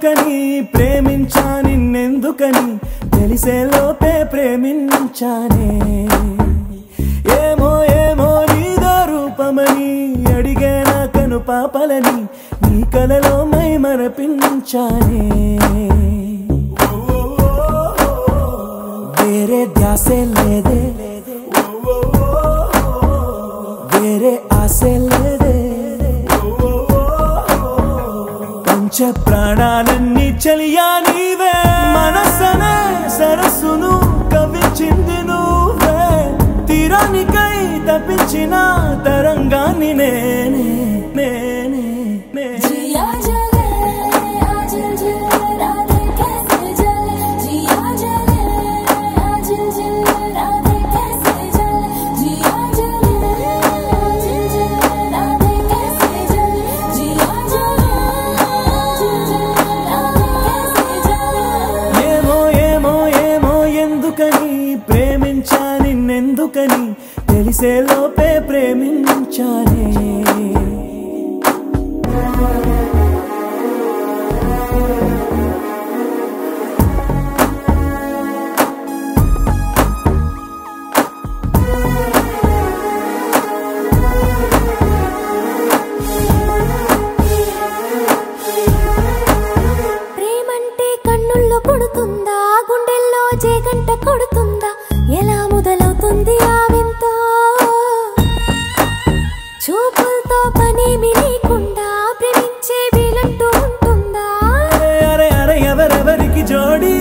ఎందుకని ప్రేమించా నిన్నెందుకని తెలిసే లోపే ప్రేమించానే ఏమో ఏమో నీదో రూపమని అడిగే నా కను పాపలని నీ కలలో మై మరపించానే వేరే ధ్యాసే లేదే వేరే ఆశే లేదే పంచ ప్రాణాలన్నీ చలియా నీవే మనసనే సరస్సును కవించింది నువ్వే తీరానికై తప్పించిన తరంగాన్ని నేనే నేనే ప్రేమించా నిన్నెందుకని తెలిసే లోపే ప్రేమించానే ప్రేమంటే కన్నుల్లో పుడుతుందా గుండెల్లో జేగంట కొడుతుందా ఎలా మొదలవుతుంది ఆ వింత చూపులతో పనేమి లేకుండా ప్రేమించే వీలంటూ ఉంటుందా అరే అరే ఎవరెవరికి జోడి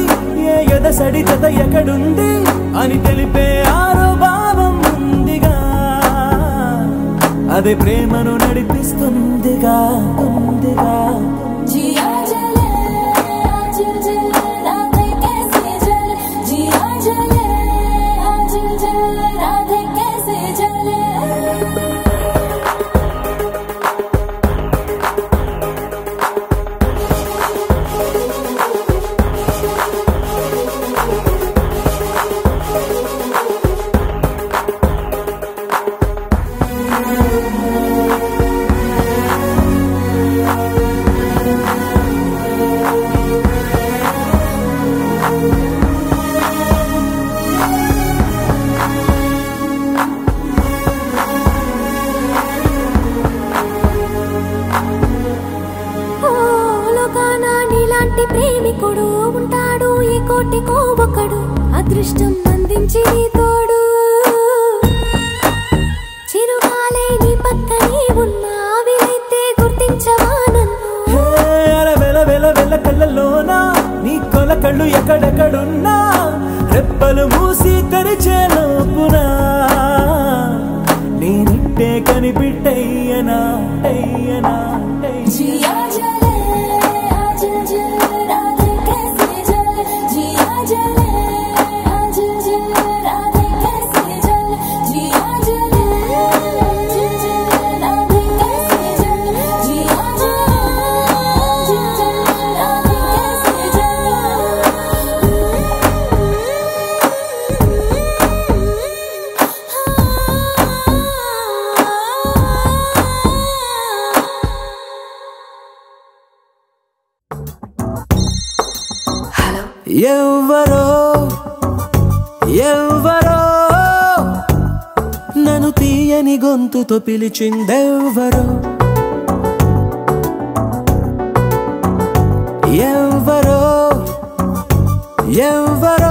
ఏ ఎదసడి జత ఎక్కడుంది అని తెలిపే ఆరో భావం ఉందిగా అదే ప్రేమను నడిపిస్తుందిగా ఉందిగా ప్రేమికుడు ఉంటాడు ఈ కోటికో ఒకడు అదృష్టం అందించి తోడు చిరుగాలే నీ పక్కనే ఉన్నా వీలైతే గుర్తించవా నన్ను వెల వెల వెల కళ్ళలోనా నీ కొల కళ్ళు ఎక్కడెక్కడున్నా రెప్పలు మూసి తెరిచే లోపునా నేనిట్టే కనిపిట్టయ్యనా అయ్యనా ఎవ్వరో ఎవ్వరో నన్ను తీయని గొంతుతో పిలిచిందెవ్వరో ఎవ్వరో ఎవ్వరో